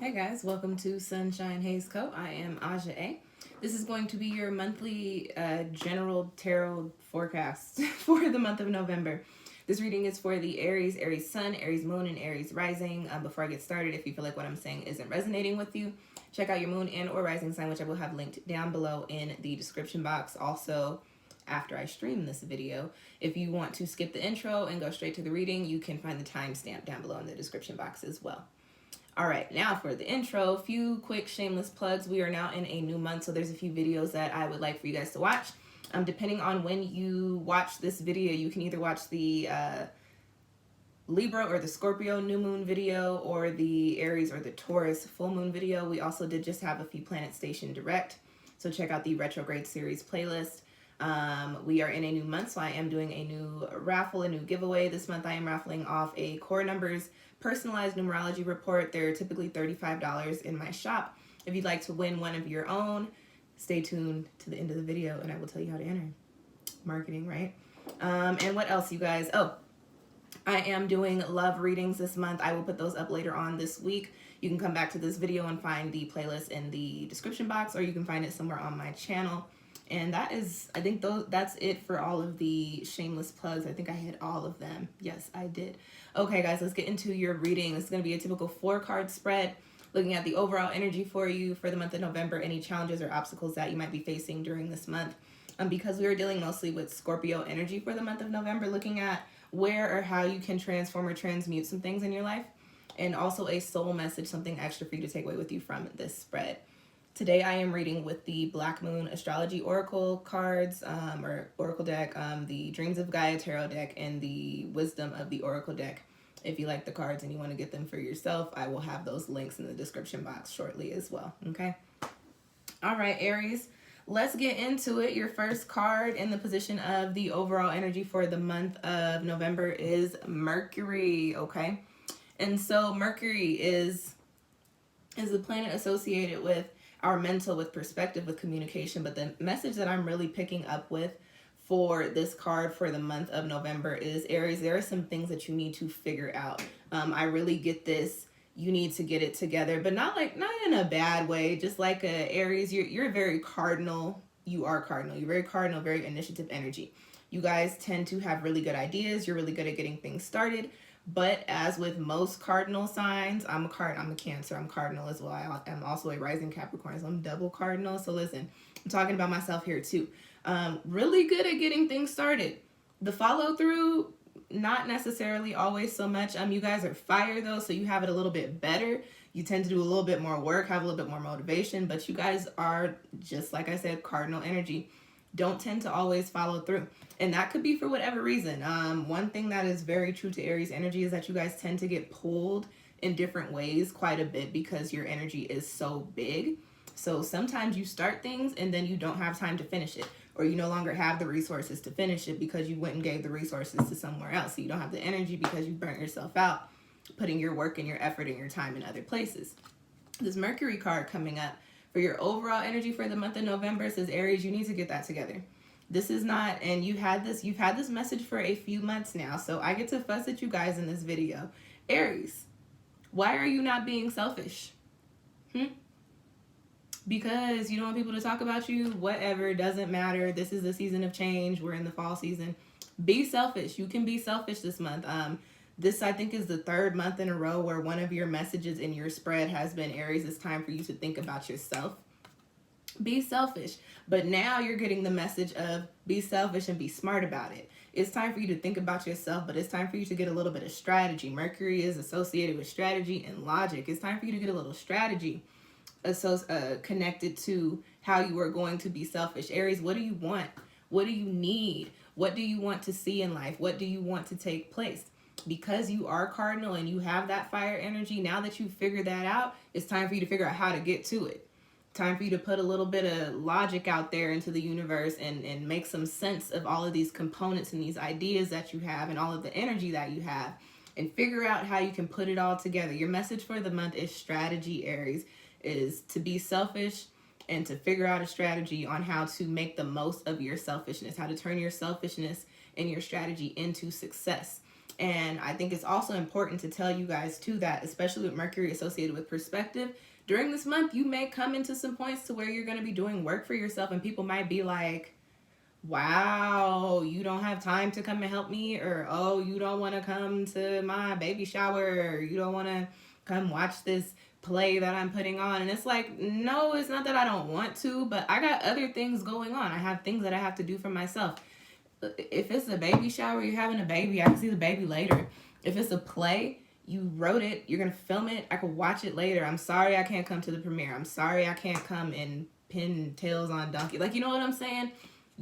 Hey guys, welcome to SunshinehazeCo. I am Aja A. This is going to be your monthly general tarot forecast for the month of November. This reading is for the Aries, Aries Sun, Aries Moon, and Aries Rising. Before I get started, if you feel like what I'm saying isn't resonating with you, check out your Moon and or Rising sign, which I will have linked down below in the description box. Also, after I stream this video, if you want to skip the intro and go straight to the reading, you can find the timestamp down below in the description box as well. All right, now for the intro, few quick shameless plugs. We are now in a new month, so there's a few videos that I would like for you guys to watch. Depending on when you watch this video, you can either watch the Libra or the Scorpio new moon video, or the Aries or the Taurus full moon video. We also did just have a few Planet Station Direct, so check out the retrograde series playlist. We are in a new month, so I am doing a new raffle, a new giveaway. This month I am raffling off a Core Numbers personalized numerology report. They're typically $35 in my shop. If you'd like to win one of your own, stay tuned to the end of the video and I will tell you how to enter. Marketing, right? And what else, you guys? Oh, I am doing love readings this month. I will put those up later on this week. You can come back to this video and find the playlist in the description box, or you can find it somewhere on my channel. And that is, I think that's it for all of the shameless plugs. I think I hit all of them. Yes, I did. Okay, guys, let's get into your reading. This is going to be a typical 4-card spread, looking at the overall energy for you for the month of November, any challenges or obstacles that you might be facing during this month. Because we are dealing mostly with Scorpio energy for the month of November, looking at where or how you can transform or transmute some things in your life, and also a soul message, something extra for you to take away with you from this spread. Today I am reading with the Black Moon Astrology Oracle cards, or Oracle deck, the Dreams of Gaia Tarot deck, and the Wisdom of the Oracle deck. If you like the cards and you want to get them for yourself, I will have those links in the description box shortly as well, okay? All right, Aries, let's get into it. Your first card in the position of the overall energy for the month of November is Mercury, okay? And so Mercury is the planet associated with our mental, with perspective, with communication. But the message that I'm really picking up with for this card for the month of November is, Aries, there are some things that you need to figure out. I really get this. You need to get it together, but not in a bad way. Just like Aries, you're very cardinal. You are cardinal. You're very cardinal, very initiative energy. You guys tend to have really good ideas. You're really good at getting things started. But as with most cardinal signs, I'm a Cancer. I'm cardinal as well. I'm also a rising Capricorn, so I'm double cardinal. So listen, I'm talking about myself here too. Really good at getting things started. The follow through, not necessarily always so much. You guys are fire though, so you have it a little bit better. You tend to do a little bit more work, have a little bit more motivation, but you guys are, just like I said, cardinal energy. Don't tend to always follow through. And that could be for whatever reason. One thing that is very true to Aries energy is that you guys tend to get pulled in different ways quite a bit because your energy is so big. So sometimes you start things and then you don't have time to finish it, or you no longer have the resources to finish it because you went and gave the resources to somewhere else. So you don't have the energy because you burnt yourself out putting your work and your effort and your time in other places. This Mercury card coming up for your overall energy for the month of November says, Aries, you need to get that together. This is not, and you've had this message for a few months now, so I get to fuss at you guys in this video. Aries, why are you not being selfish? Because you don't want people to talk about you? Whatever, doesn't matter. This is the season of change. We're in the fall season. Be selfish. You can be selfish this month. This, I think, is the 3rd month in a row where one of your messages in your spread has been, Aries, it's time for you to think about yourself. Be selfish. But now you're getting the message of be selfish and be smart about it. It's time for you to think about yourself, but it's time for you to get a little bit of strategy. Mercury is associated with strategy and logic. It's time for you to get a little strategy connected to how you are going to be selfish. Aries, what do you want? What do you need? What do you want to see in life? What do you want to take place? Because you are cardinal and you have that fire energy, now that you've figured that out, it's time for you to figure out how to get to it. Time for you to put a little bit of logic out there into the universe and make some sense of all of these components and these ideas that you have and all of the energy that you have, and figure out how you can put it all together. Your message for the month is strategy, Aries, is to be selfish and to figure out a strategy on how to make the most of your selfishness, how to turn your selfishness and your strategy into success. And I think it's also important to tell you guys too that, especially with Mercury associated with perspective, during this month you may come into some points to where you're going to be doing work for yourself, and people might be like, wow, you don't have time to come and help me, or oh, you don't want to come to my baby shower, or you don't want to come watch this play that I'm putting on. And it's like, no, it's not that I don't want to, but I got other things going on. I have things that I have to do for myself. If it's a baby shower, you're having a baby, I can see the baby later. If it's a play, you wrote it, you're gonna film it, I can watch it later. I'm sorry I can't come to the premiere. I'm sorry I can't come and pin tails on donkey. Like, you know what I'm saying?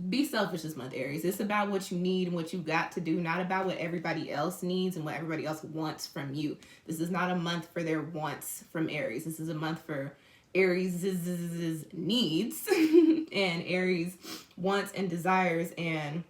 Be selfish this month, Aries. It's about what you need and what you got to do, not about what everybody else needs and what everybody else wants from you. This is not a month for their wants from Aries. This is a month for Aries' needs and Aries' wants and desires, and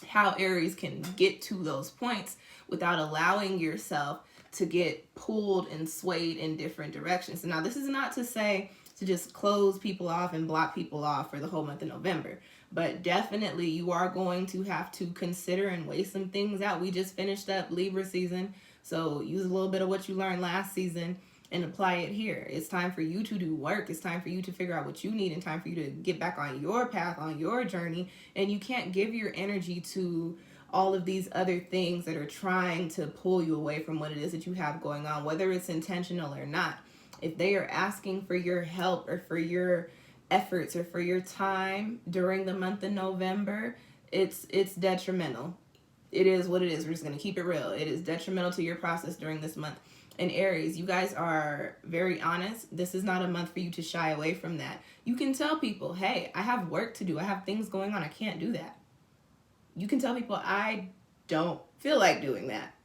how Aries can get to those points without allowing yourself to get pulled and swayed in different directions. Now, this is not to say to just close people off and block people off for the whole month of November, but definitely you are going to have to consider and weigh some things out. We just finished up Libra season, so use a little bit of what you learned last season and apply it here. It's time for you to do work. It's time for you to figure out what you need, and time for you to get back on your path, on your journey. And you can't give your energy to all of these other things that are trying to pull you away from what it is that you have going on, whether it's intentional or not. If they are asking for your help or for your efforts or for your time during the month of November, it's detrimental. It is what it is. We're just going to keep it real. It is detrimental to your process during this month. And Aries, you guys are very honest. This is not a month for you to shy away from that. You can tell people, hey, I have work to do. I have things going on. I can't do that. You can tell people, I don't feel like doing that.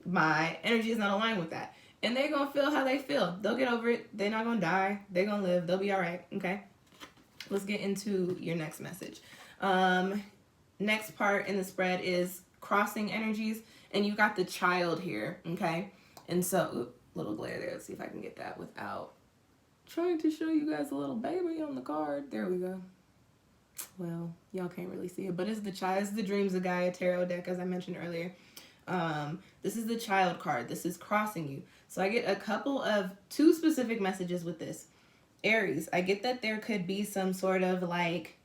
My energy is not aligned with that. And they're going to feel how they feel. They'll get over it. They're not going to die. They're going to live. They'll be all right. Okay? Let's get into your next message. Next part in the spread is crossing energies. And you got the child here. Okay? And so, little glare there. Let's see if I can get that without trying to show you guys a little baby on the card. There we go. Well, y'all can't really see it, but it's the child. It's the Dreams of Gaia tarot deck, as I mentioned earlier. This is the child card. This is crossing you. So I get two specific messages with this. Aries, I get that there could be some sort of like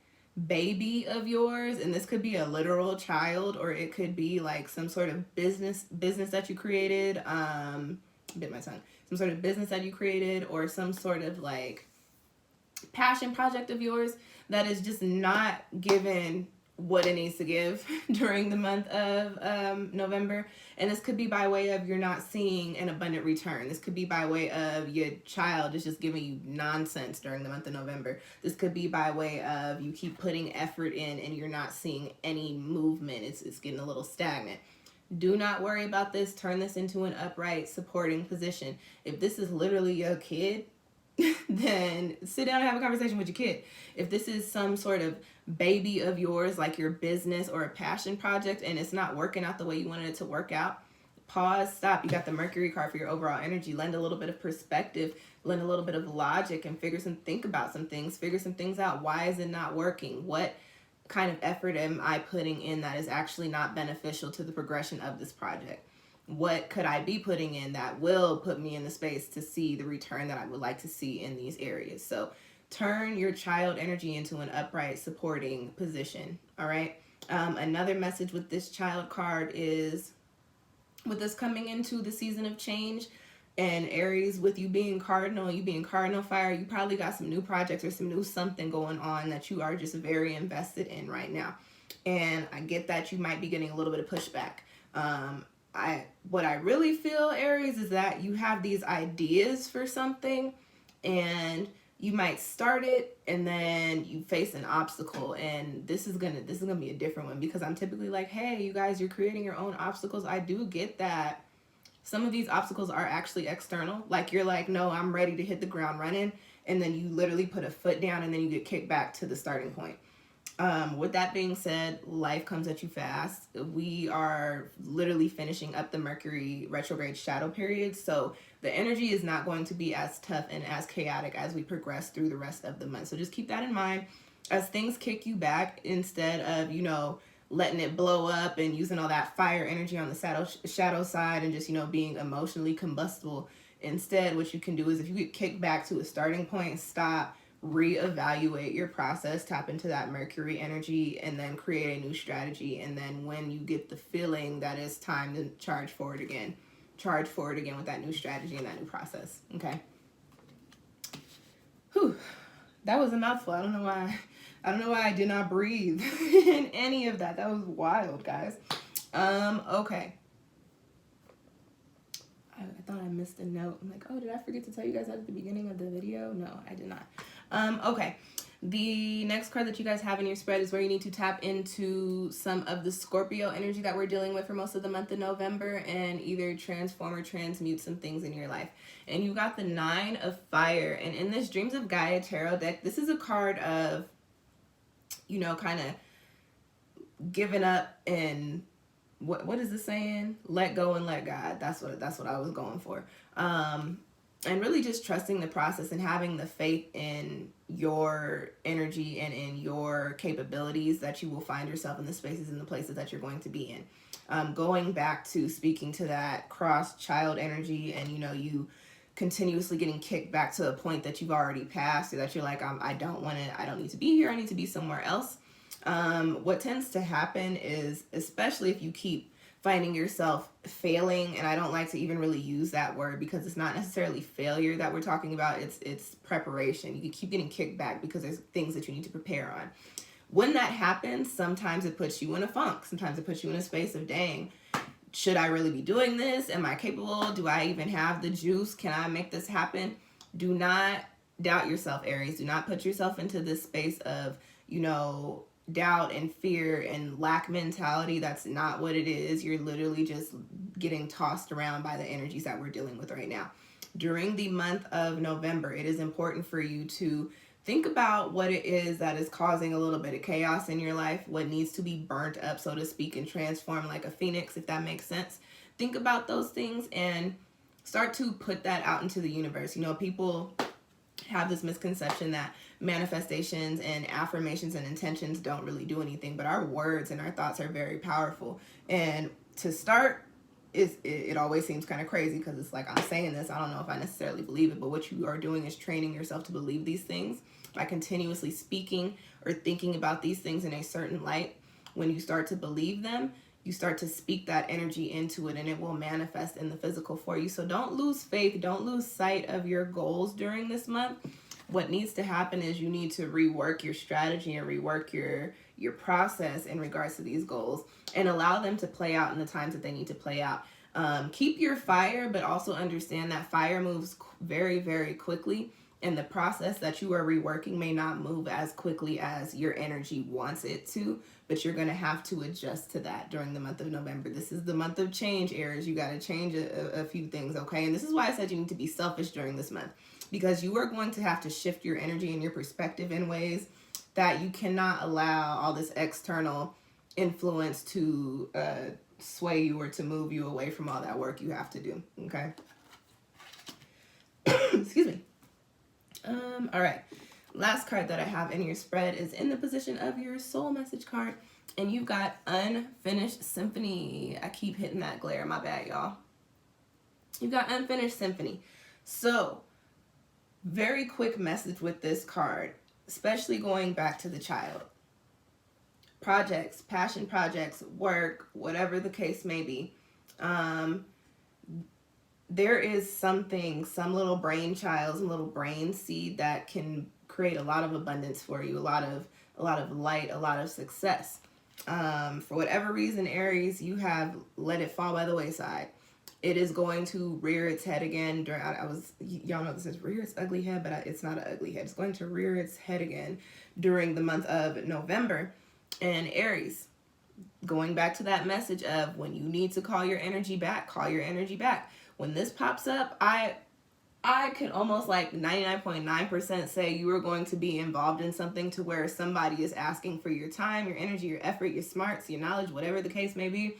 baby of yours, and this could be a literal child, or it could be like some sort of business that you created. Bit my tongue. Some sort of business that you created, or some sort of like passion project of yours that is just not given what it needs to give during the month of November. And this could be by way of you're not seeing an abundant return. This could be by way of your child is just giving you nonsense during the month of November. This could be by way of you keep putting effort in and you're not seeing any movement. It's getting a little stagnant. Do not worry about this. Turn this into an upright supporting position. If this is literally your kid, then sit down and have a conversation with your kid. If this is some sort of baby of yours, like your business or a passion project, and it's not working out the way you wanted it to work out, pause, stop. You got the Mercury card for your overall energy. Lend a little bit of perspective, lend a little bit of logic, and think about some things, figure some things out. Why is it not working? What kind of effort am I putting in that is actually not beneficial to the progression of this project? What could I be putting in that will put me in the space to see the return that I would like to see in these areas? So turn your child energy into an upright supporting position. All right. Another message with this child card is, with us coming into the season of change, and Aries, with you being cardinal fire, you probably got some new projects or some new something going on that you are just very invested in right now. And I get that you might be getting a little bit of pushback. What I really feel, Aries, is that you have these ideas for something and you might start it and then you face an obstacle, and this is gonna be a different one, because I'm typically like, hey, you guys, you're creating your own obstacles. I do get that some of these obstacles are actually external. Like, you're like, no, I'm ready to hit the ground running, and then you literally put a foot down and then you get kicked back to the starting point. With that being said, life comes at you fast. We are literally finishing up the Mercury retrograde shadow period, so the energy is not going to be as tough and as chaotic as we progress through the rest of the month. So just keep that in mind as things kick you back. Instead of, letting it blow up and using all that fire energy on the shadow side and just, you know, being emotionally combustible. Instead, what you can do is if you get kicked back to a starting point, stop, reevaluate your process, tap into that Mercury energy, and then create a new strategy. And then when you get the feeling that it's time to charge forward again with that new strategy and that new process. Okay. Whew. That was a mouthful. I don't know why I did not breathe in any of that. That was wild, guys. Okay. I thought I missed a note. I'm like, oh, did I forget to tell you guys that at the beginning of the video? No, I did not. Okay. The next card that you guys have in your spread is where you need to tap into some of the Scorpio energy that we're dealing with for most of the month of November and either transform or transmute some things in your life. And you got the 9 of Fire. And in this Dreams of Gaia tarot deck, this is a card of, you know, kind of giving up and what is this saying? Let go and let God. That's what I was going for. And really just trusting the process and having the faith in your energy and in your capabilities that you will find yourself in the spaces and the places that you're going to be in. Going back to speaking to that cross child energy and, you know, you continuously getting kicked back to a point that you've already passed or that you're like, I don't need to be here. I need to be somewhere else. What tends to happen is, especially if you keep finding yourself failing, and I don't like to even really use that word because it's not necessarily failure that we're talking about, it's preparation. You can keep getting kicked back because there's things that you need to prepare on. When that happens, sometimes it puts you in a funk. Sometimes it puts you in a space of, dang, should I really be doing this? Am I capable? Do I even have the juice? Can I make this happen? Do not doubt yourself, Aries. Do not put yourself into this space of, you know, doubt and fear and lack mentality. That's not what it is. You're literally just getting tossed around by the energies that we're dealing with right now. During the month of November, it is important for you to think about what it is that is causing a little bit of chaos in your life, what needs to be burnt up, so to speak, and transform like a phoenix, if that makes sense. Think about those things and start to put that out into the universe. You know, people have this misconception that manifestations and affirmations and intentions don't really do anything, but our words and our thoughts are very powerful. And to start, it always seems kind of crazy because it's like, I'm saying this, I don't know if I necessarily believe it, but what you are doing is training yourself to believe these things by continuously speaking or thinking about these things in a certain light. When you start to believe them, you start to speak that energy into it and it will manifest in the physical for you. So don't lose faith. Don't lose sight of your goals during this month. What needs to happen is you need to rework your strategy and rework your process in regards to these goals and allow them to play out in the times that they need to play out. Keep your fire, but also understand that fire moves very, very quickly. And the process that you are reworking may not move as quickly as your energy wants it to, but you're going to have to adjust to that during the month of November. This is the month of change, Aries. You got to change a few things, okay? And this is why I said you need to be selfish during this month, because you are going to have to shift your energy and your perspective in ways that you cannot allow all this external influence to sway you or to move you away from all that work you have to do, okay? Excuse me. All right. Last card that I have in your spread is in the position of your soul message card, and you've got Unfinished Symphony. I keep hitting that glare. My bad, y'all. You've got Unfinished Symphony. So, very quick message with this card, especially going back to the child. Projects, passion projects, work, whatever the case may be. There is something, some little brainchild, some little brain seed that can create a lot of abundance for you, a lot of light, a lot of success. For whatever reason, Aries, you have let it fall by the wayside. It is going to rear its head again. Y'all know this is rear its ugly head, but it's not an ugly head. It's going to rear its head again during the month of November. And Aries, going back to that message of when you need to call your energy back, call your energy back. When this pops up, I could almost like 99.9% say you are going to be involved in something to where somebody is asking for your time, your energy, your effort, your smarts, your knowledge, whatever the case may be.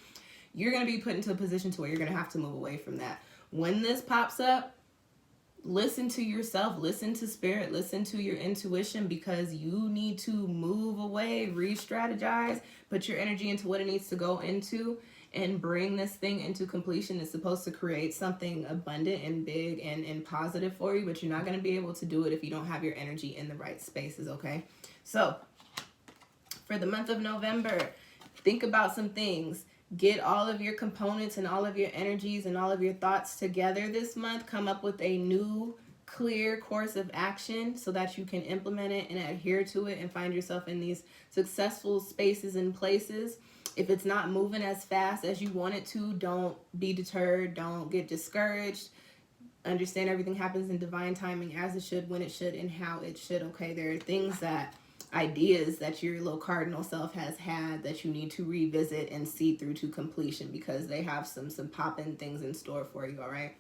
You're going to be put into a position to where you're going to have to move away from that. When this pops up, listen to yourself, listen to spirit, listen to your intuition, because you need to move away, re-strategize, put your energy into what it needs to go into, and bring this thing into completion. It's supposed to create something abundant and big and positive for you, but you're not going to be able to do it if you don't have your energy in the right spaces, okay? So for the month of November, think about some things. Get all of your components and all of your energies and all of your thoughts together this month. Come up with a new, clear course of action so that you can implement it and adhere to it and find yourself in these successful spaces and places. If it's not moving as fast as you want it to, don't be deterred. Don't get discouraged. Understand everything happens in divine timing, as it should, when it should, and how it should, okay? There are things that, ideas that your little cardinal self has had that you need to revisit and see through to completion, because they have some poppin' things in store for you, all right?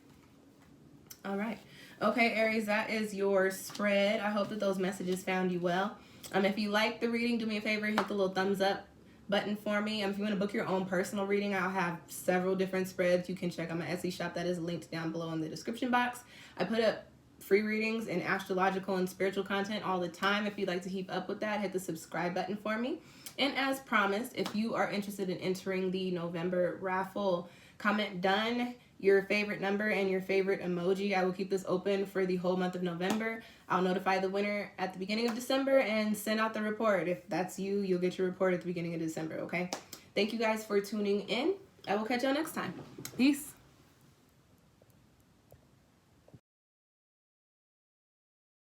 All right. Okay, Aries, that is your spread. I hope that those messages found you well. If you like the reading, do me a favor, hit the little thumbs up button for me. If you want to book your own personal reading, I'll have several different spreads you can check on my Etsy shop that is linked down below in the description box. I put up free readings and astrological and spiritual content all the time. If you'd like to keep up with that, hit the subscribe button for me. And as promised, if you are interested in entering the November raffle, comment done, your favorite number and your favorite emoji. I will keep this open for the whole month of November. I'll notify the winner at the beginning of December and send out the report. If that's you, you'll get your report at the beginning of December, okay? Thank you guys for tuning in. I will catch y'all next time. Peace.